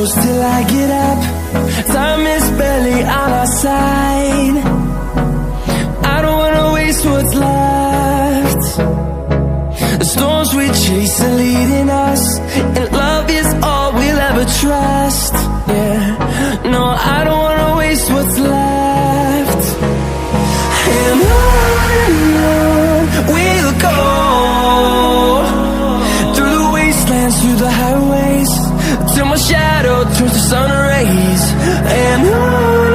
close till I get up. Time is barely on our side. I don't wanna waste what's left. The storms we chase are leading us, and love is all we'll ever trust. Yeah, no, I don't wanna waste what's left. And on we'll go, through the wastelands, through the highways, till my shadow turns to sun rays. And on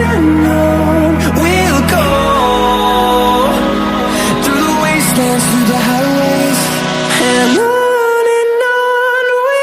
we'll go, through the wastelands, through the highways, and on we'll go.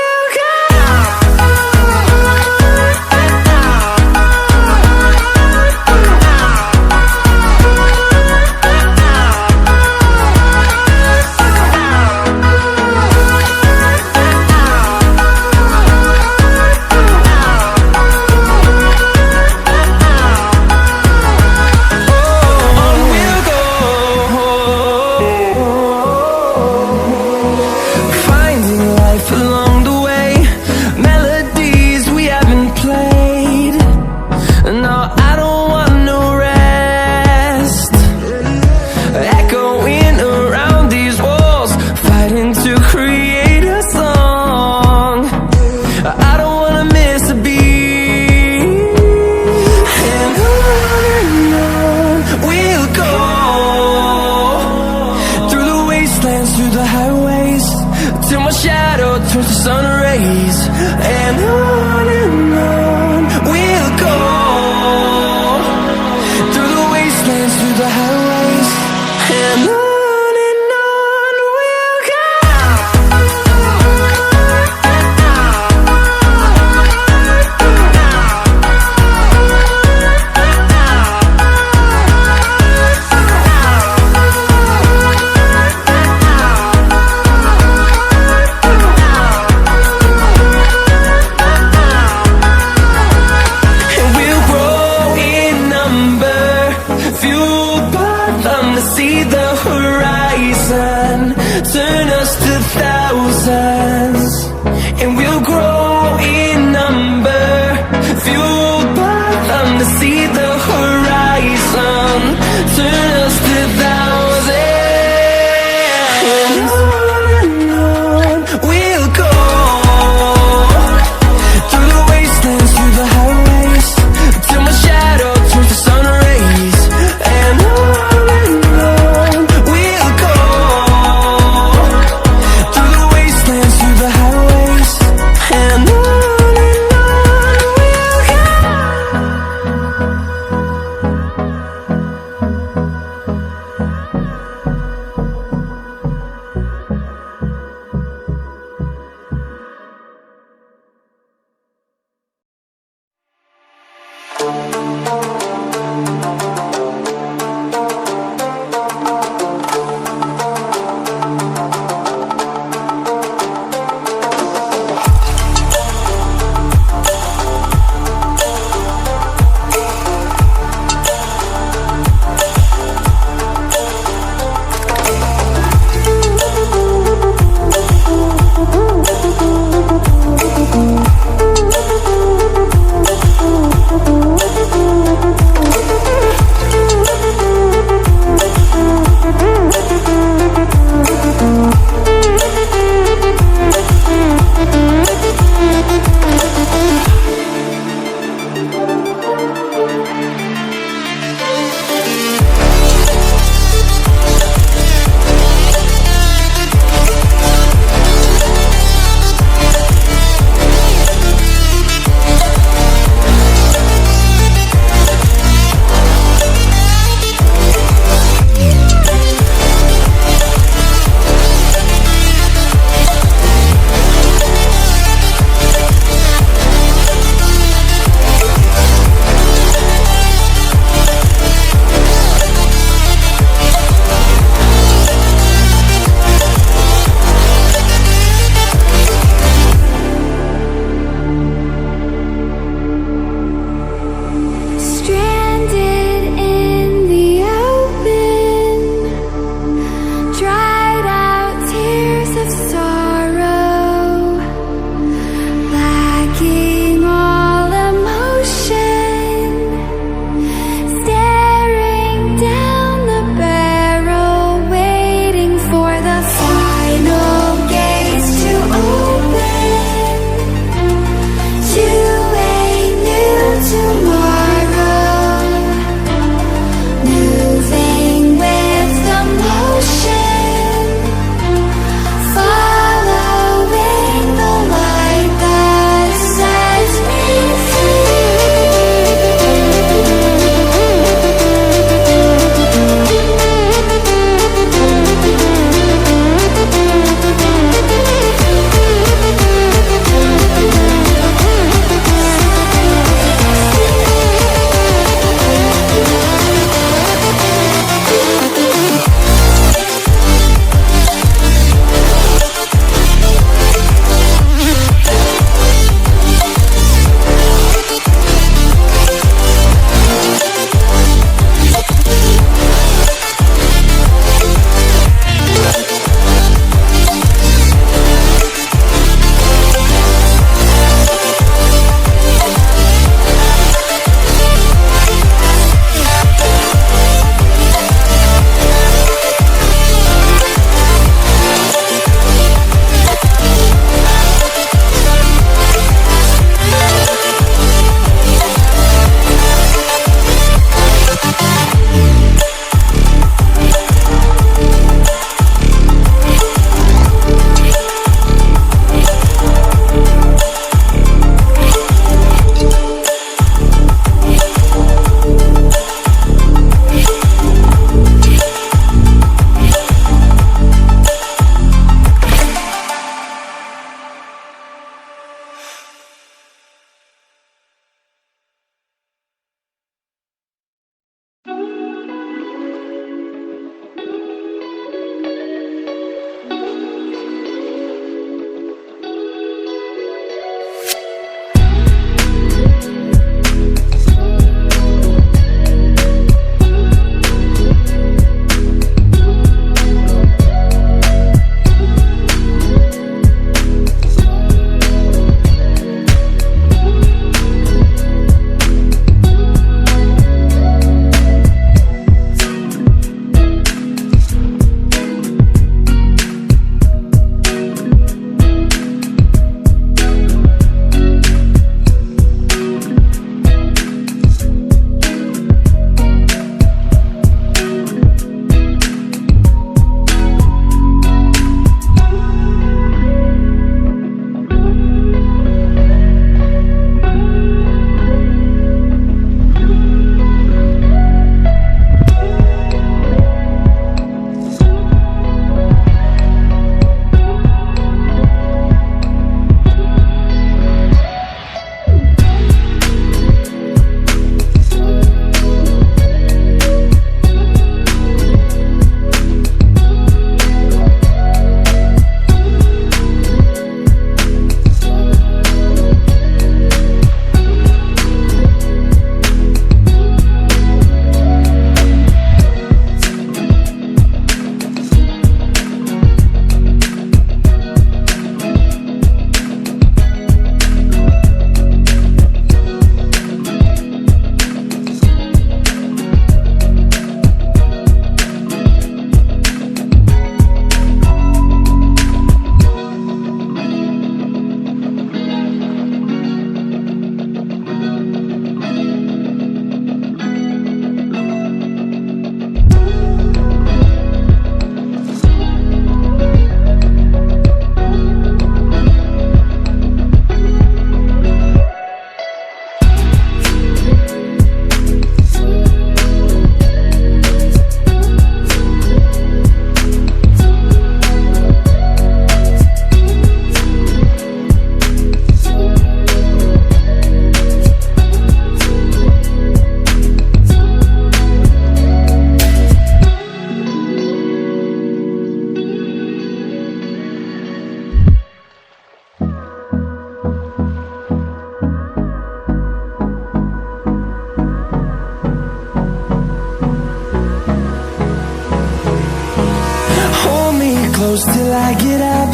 close till I get up.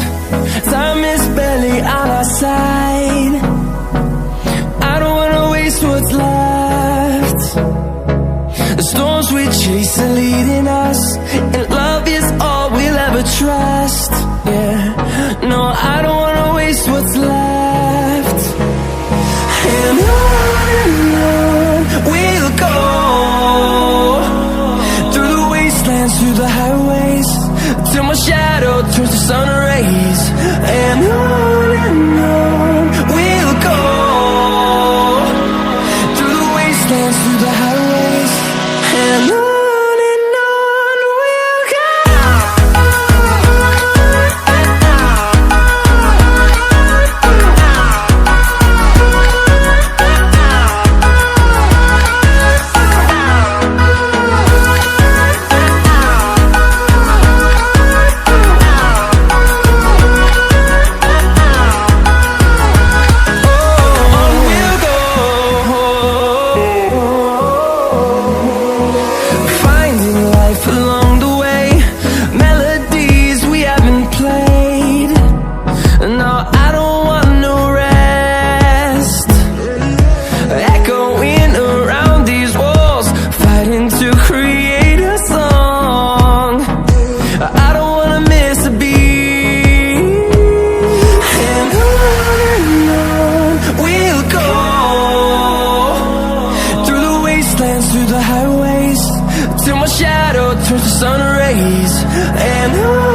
Time is barely on our side. I don't wanna waste what's left. The storms we chase are leading us, and love is all we'll ever trust. Yeah, no, I don't wanna waste what's left. And on we'll go, through the wastelands, through the highways, till my shadow turns to sun rays. And on we'll go, through the wastelands, through the highways, and on we'll go. Through the highways, till my shadow turns to sun rays. And on